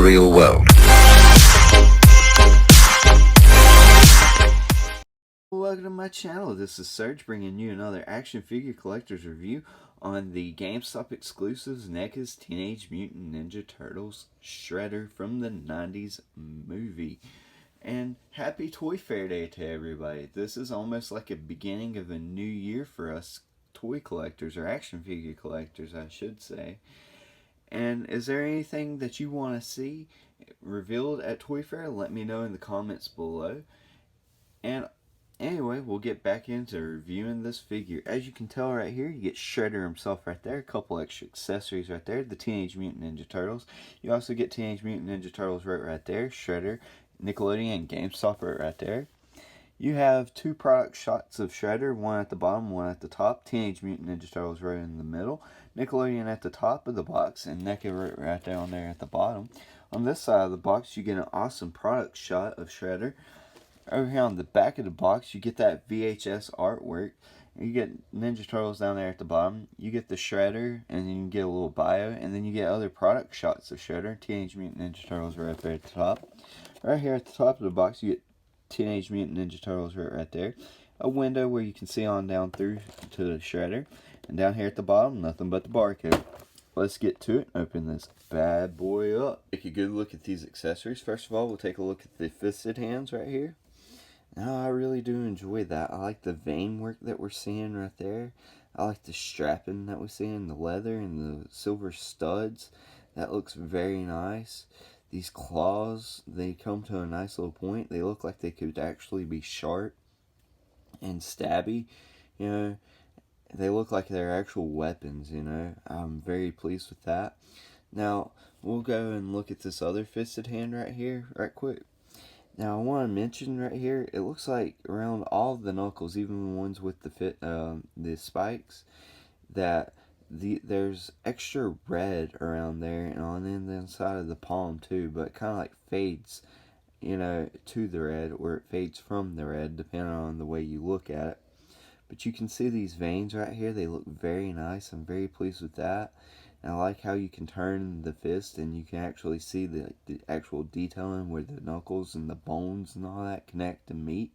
real world. Welcome to my channel. This is Serge bringing you another action figure collector's review on the GameStop exclusives Neca's Teenage Mutant Ninja Turtles Shredder from the 90s movie. And happy Toy Fair Day to everybody. This is almost like a beginning of a new year for us toy collectors, or action figure collectors I should say. And is there anything that you want to see revealed at Toy Fair? Let me know in the comments below. And anyway, we'll get back into reviewing this figure. As you can tell right here, you get Shredder himself right there. A couple extra accessories right there. The Teenage Mutant Ninja Turtles. You also get Teenage Mutant Ninja Turtles right there. Shredder, Nickelodeon, and GameStop right there. You have two product shots of Shredder, one at the bottom, one at the top. Teenage Mutant Ninja Turtles right in the middle. Nickelodeon at the top of the box, and Neca right down there at the bottom. On this side of the box, you get an awesome product shot of Shredder. Over here on the back of the box, you get that VHS artwork. You get Ninja Turtles down there at the bottom. You get the Shredder, and then you get a little bio, and then you get other product shots of Shredder. Teenage Mutant Ninja Turtles right there at the top. Right here at the top of the box, you get Teenage Mutant Ninja Turtles right there. A window where you can see on down through to the Shredder. And down here at the bottom, nothing but the barcode. Let's get to it and open this bad boy up. Take a good look at these accessories. First of all, we'll take a look at the fisted hands right here. Now, I really do enjoy that. I like the vein work that we're seeing right there. I like the strapping that we see in the leather and the silver studs. That looks very nice. These claws, they come to a nice little point. They look like they could actually be sharp and stabby. You know, they look like they're actual weapons, you know. I'm very pleased with that. Now, we'll go and look at this other fisted hand right here, right quick. Now I want to mention right here, it looks like around all of the knuckles, even the ones with the spikes, that there's extra red around there and on the inside of the palm too, but it kind of like fades, you know, to the red, or it fades from the red, depending on the way you look at it. But you can see these veins right here, they look very nice. I'm very pleased with that. And I like how you can turn the fist and you can actually see the actual detailing where the knuckles and the bones and all that connect and meet.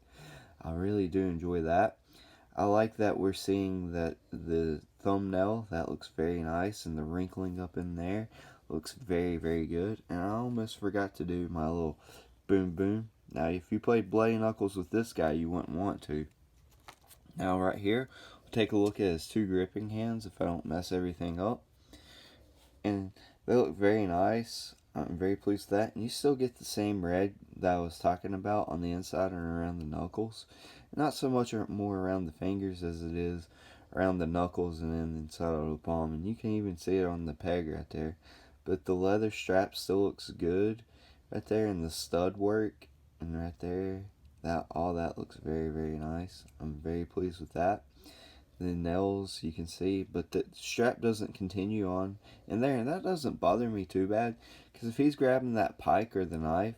I really do enjoy that. I like that we're seeing that the thumbnail, that looks very nice, and the wrinkling up in there looks very, very good. And I almost forgot to do my little boom boom. Now if you played Bloody Knuckles with this guy, you wouldn't want to. Now right here, we'll take a look at his two gripping hands if I don't mess everything up. And they look very nice. I'm very pleased with that. And you still get the same red that I was talking about on the inside and around the knuckles. Not so much more around the fingers as it is around the knuckles and then inside of the palm. And you can even see it on the peg right there. But the leather strap still looks good right there, and the stud work and right there, that all that looks very, very nice. I'm very pleased with that. The nails you can see, but the strap doesn't continue on in there, and that doesn't bother me too bad, because if he's grabbing that pike or the knife,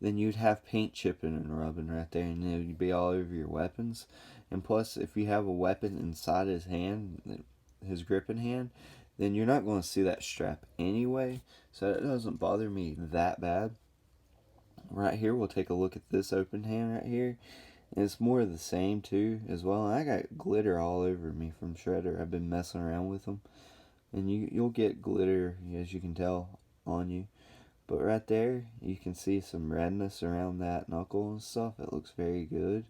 then you'd have paint chipping and rubbing right there, and it would be all over your weapons. And plus, if you have a weapon inside his hand, his gripping hand, then you're not going to see that strap anyway, so it doesn't bother me that bad. Right here, we'll take a look at this open hand right here. And it's more of the same too as well. And I got glitter all over me from Shredder. I've been messing around with them. And you'll get glitter, as you can tell, on you. But right there, you can see some redness around that knuckle and stuff. It looks very good.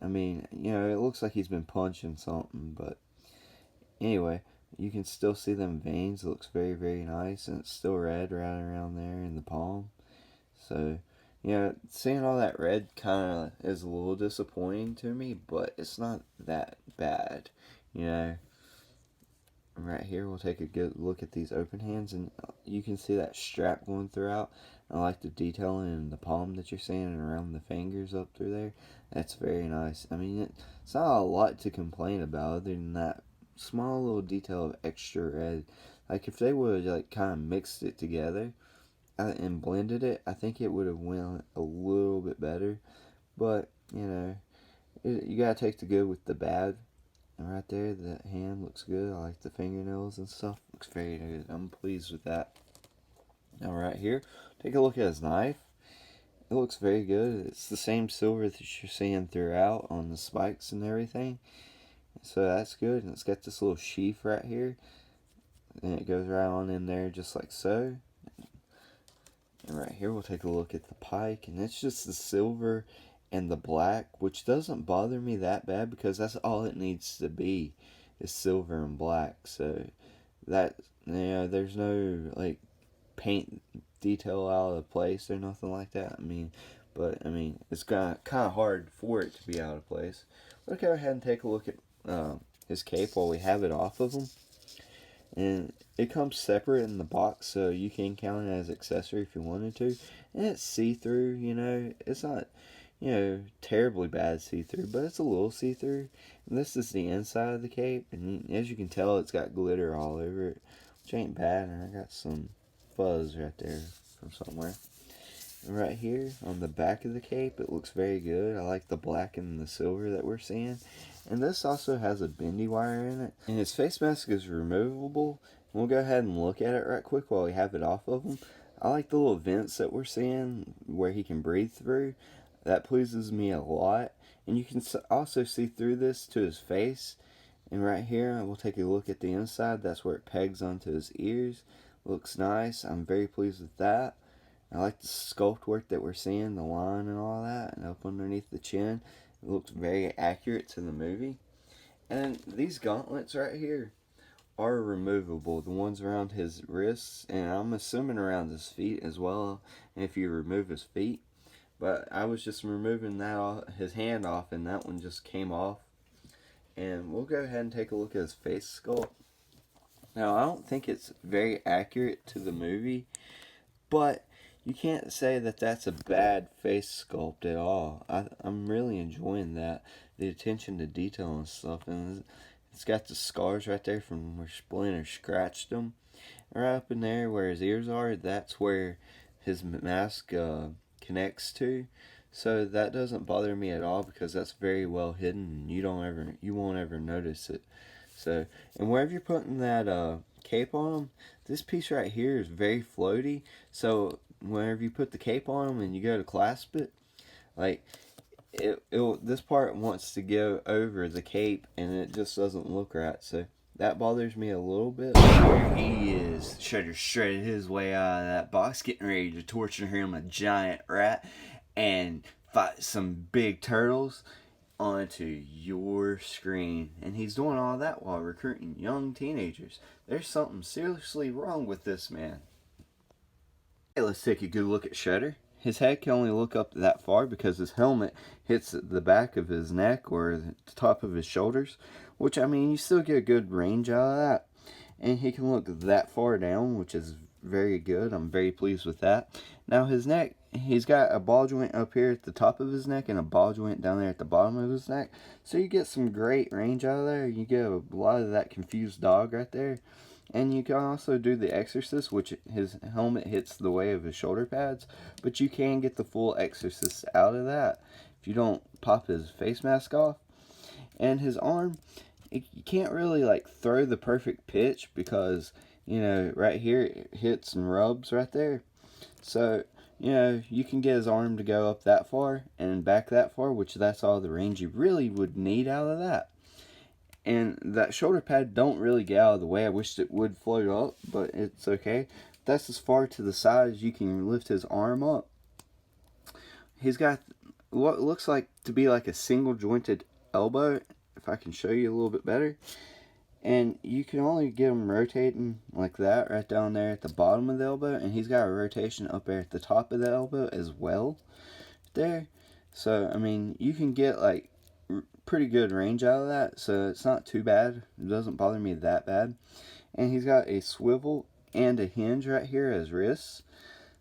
I mean, you know, it looks like he's been punching something. But anyway, you can still see them veins. It looks very, very nice. And it's still red right around there in the palm. So, you know, seeing all that red kind of is a little disappointing to me, but it's not that bad, you know. Right here, we'll take a good look at these open hands, and you can see that strap going throughout. I like the detailing in the palm that you're seeing and around the fingers up through there. That's very nice. I mean, it's not a lot to complain about other than that small little detail of extra red. Like, if they would have, like, kind of mixed it together and blended it, I think it would have went a little bit better. But, you know, you gotta take the good with the bad. And right there, the hand looks good. I like the fingernails and stuff. Looks very good. I'm pleased with that. Now right here, take a look at his knife. It looks very good. It's the same silver that you're seeing throughout on the spikes and everything. So that's good. And it's got this little sheath right here. And it goes right on in there just like so. And right here we'll take a look at the pike. And it's just the silver and the black, which doesn't bother me that bad because that's all it needs to be, is silver and black. So that, there's no like paint detail out of place or nothing like that. It's kind of hard for it to be out of place. Let's go ahead and take a look at his cape while we have it off of him. And it comes separate in the box, so you can count it as accessory if you wanted to. And it's see-through, it's not, terribly bad see-through, but it's a little see-through. And this is the inside of the cape, and as you can tell, it's got glitter all over it, which ain't bad. And I got some fuzz right there from somewhere. And right here on the back of the cape, it looks very good. I like the black and the silver that we're seeing. And this also has a bendy wire in it. And his face mask is removable. We'll go ahead and look at it right quick while we have it off of him. I like the little vents that we're seeing where he can breathe through. That pleases me a lot. And you can also see through this to his face. And right here, we'll take a look at the inside. That's where it pegs onto his ears. Looks nice. I'm very pleased with that. I like the sculpt work that we're seeing, the line and all that, and up underneath the chin. It looks very accurate to the movie. And these gauntlets right here are removable. The ones around his wrists, and I'm assuming around his feet as well, if you remove his feet. But I was just removing that off, his hand off, and that one just came off. And we'll go ahead and take a look at his face sculpt. Now, I don't think it's very accurate to the movie, but you can't say that that's a bad face sculpt at all. I'm really enjoying that. The attention to detail and stuff. And it's got the scars right there from where Splinter scratched them. Right up in there where his ears are, that's where his mask connects to. So that doesn't bother me at all because that's very well hidden and you won't ever notice it. So, and wherever you're putting that cape on him, this piece right here is very floaty. So whenever you put the cape on him and you go to clasp it, like this part wants to go over the cape and it just doesn't look right. So that bothers me a little bit. Here he is. Shredder shredded his way out of that box, getting ready to torture him, a giant rat, and fight some big turtles onto your screen. And he's doing all that while recruiting young teenagers. There's something seriously wrong with this man. Okay, let's take a good look at Shredder. His head can only look up that far because his helmet hits the back of his neck or the top of his shoulders, which, you still get a good range out of that. And he can look that far down, which is very good. I'm very pleased with that. Now his neck, he's got a ball joint up here at the top of his neck and a ball joint down there at the bottom of his neck. So you get some great range out of there. You get a lot of that confused dog right there. And you can also do the Exorcist, which his helmet hits the way of his shoulder pads. But you can get the full Exorcist out of that if you don't pop his face mask off. And his arm, you can't really throw the perfect pitch because, right here it hits and rubs right there. So, you can get his arm to go up that far and back that far, which that's all the range you really would need out of that. And that shoulder pad don't really get out of the way. I wished it would float up, but it's okay. That's as far to the side as you can lift his arm up. He's got what looks like to be like a single jointed elbow, if I can show you a little bit better. And you can only get him rotating like that right down there at the bottom of the elbow. And he's got a rotation up there at the top of the elbow as well. There. So, you can get pretty good range out of that, so it's not too bad. It doesn't bother me that bad. And he's got a swivel and a hinge right here as wrists,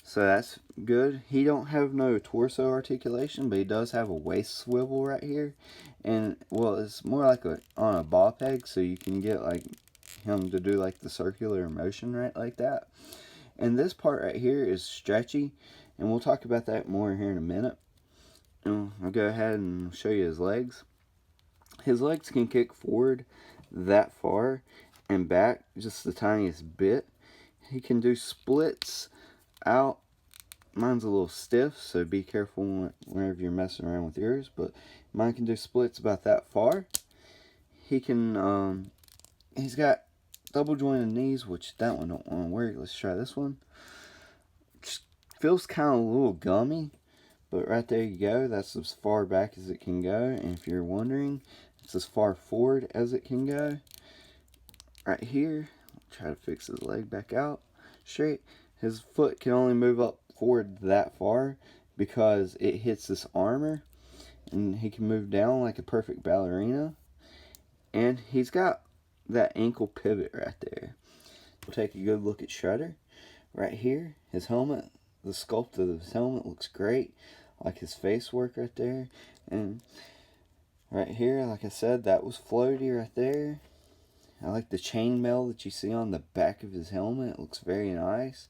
so that's good. He don't have no torso articulation, but he does have a waist swivel right here. And it's more like on a ball peg, so you can get him to do the circular motion right like that. And this part right here is stretchy, and we'll talk about that more here in a minute. And I'll go ahead and show you his legs. His legs can kick forward that far and back just the tiniest bit. He can do splits out. Mine's a little stiff, so be careful whenever you're messing around with yours, but mine can do splits about that far. He can, he's got double jointed knees, which that one don't want to work. Let's try this one. Just feels kind of a little gummy, but right there you go. That's as far back as it can go, and if you're wondering, it's as far forward as it can go. Right here, try to fix his leg back out straight. His foot can only move up forward that far because it hits this armor, and he can move down like a perfect ballerina. And he's got that ankle pivot right there. We'll take a good look at Shredder. Right here, his helmet, the sculpt of his helmet looks great. I like his face work right there. And right here, like I said, that was floaty right there. I like the chainmail that you see on the back of his helmet. It looks very nice.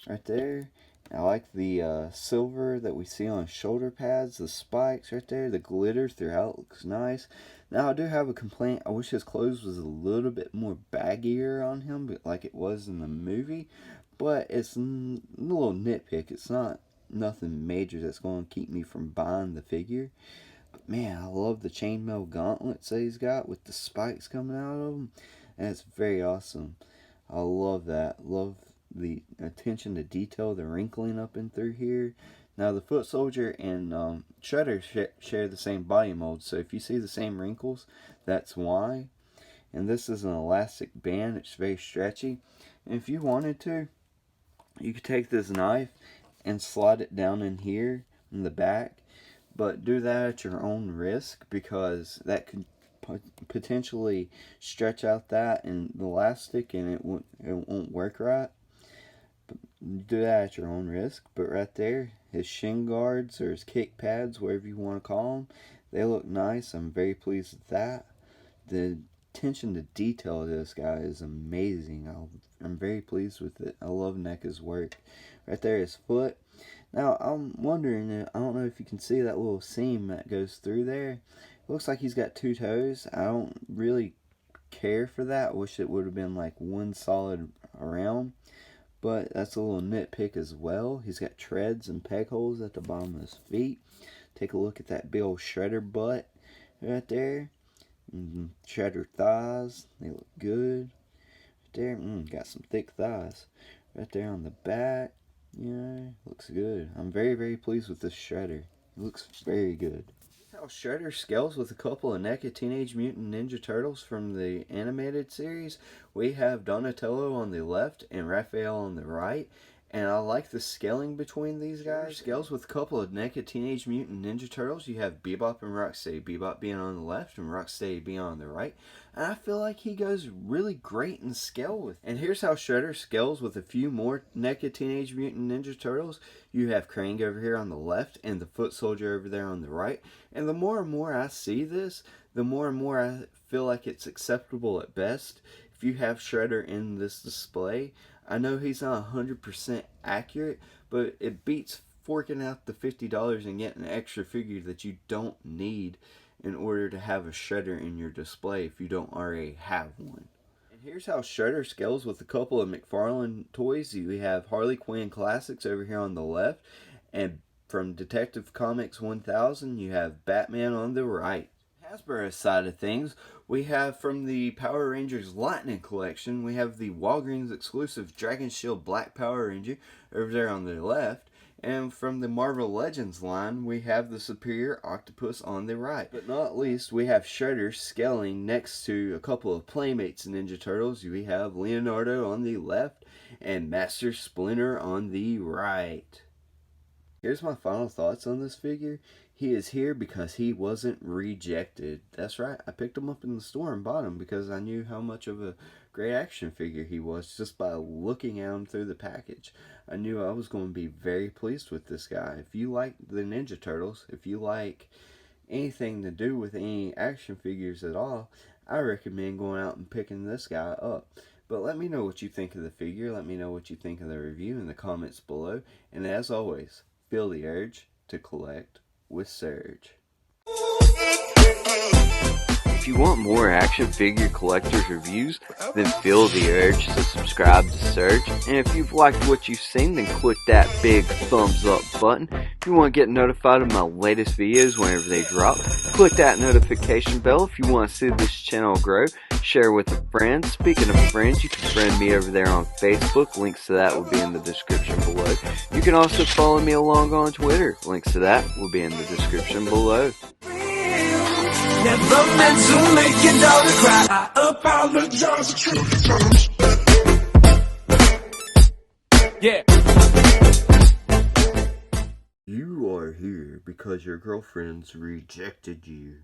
Right there. I like the silver that we see on his shoulder pads, the spikes right there, the glitter throughout looks nice. Now I do have a complaint. I wish his clothes was a little bit more baggier on him, like it was in the movie. But it's a little nitpick. It's not nothing major that's going to keep me from buying the figure. But man, I love the chainmail gauntlets that he's got with the spikes coming out of them. And it's very awesome. I love that. Love the attention to detail, the wrinkling up and through here. Now the Foot Soldier and Shredder share the same body mold, so if you see the same wrinkles, that's why. And this is an elastic band. It's very stretchy. And if you wanted to, you could take this knife and slide it down in here in the back, but do that at your own risk, because that could potentially stretch out that and the elastic, and it won't work right. Do that at your own risk. But right there, his shin guards or his kick pads, whatever you want to call them, they look nice. I'm very pleased with that. The attention to detail of this guy is amazing. I'm very pleased with it. I love Neca's work. Right there, his foot. Now I'm wondering, I don't know if you can see that little seam that goes through there. It looks like he's got 2 toes. I don't really care for that. I wish it would have been like one solid around. But that's a little nitpick as well. He's got treads and peg holes at the bottom of his feet. Take a look at that big old Shredder butt right there. Shredder thighs. They look good. Right there. Got some thick thighs. Right there on the back. Yeah, looks good. I'm very, very pleased with this Shredder. It looks very good. How Shredder scales with a couple of Neca Teenage Mutant Ninja Turtles from the animated series. We have Donatello on the left and Raphael on the right. And I like the scaling between these guys. Scales with a couple of Neca Teenage Mutant Ninja Turtles. You have Bebop and Rocksteady. Bebop being on the left and Rocksteady being on the right. And I feel like he goes really great in scale with. And here's how Shredder scales with a few more Neca Teenage Mutant Ninja Turtles. You have Krang over here on the left and the Foot Soldier over there on the right. And the more and more I see this, the more and more I feel like it's acceptable at best. If you have Shredder in this display, I know he's not 100% accurate, but it beats forking out the $50 and getting an extra figure that you don't need in order to have a Shredder in your display if you don't already have one. And here's how Shredder scales with a couple of McFarlane toys. We have Harley Quinn Classics over here on the left, and from Detective Comics 1000, you have Batman on the right. Hasbro side of things, we have from the Power Rangers Lightning Collection, we have the Walgreens exclusive Dragon Shield Black Power Ranger over there on the left. And from the Marvel Legends line, we have the Superior Octopus on the right. But not least, we have Shredder scaling next to a couple of Playmates Ninja Turtles. We have Leonardo on the left and Master Splinter on the right. Here's my final thoughts on this figure. He is here because he wasn't rejected. That's right, I picked him up in the store and bought him because I knew how much of a great action figure he was just by looking at him through the package. I knew I was going to be very pleased with this guy. If you like the Ninja Turtles, if you like anything to do with any action figures at all, I recommend going out and picking this guy up. But let me know what you think of the figure. Let me know what you think of the review in the comments below. And as always, feel the urge to collect with Surge. If you want more action figure collectors reviews, then feel the urge to subscribe to Surge. And if you've liked what you've seen, then click that big thumbs up button. If you want to get notified of my latest videos whenever they drop, click that notification bell. If you want to see this channel grow, share with a friend. Speaking of friends, you can friend me over there on Facebook. Links to that will be in the description below. You can also follow me along on Twitter. Links to that will be in the description below. Never meant to make your daughter cry. I apologize a trillion times. Yeah. You are here because your girlfriends rejected you.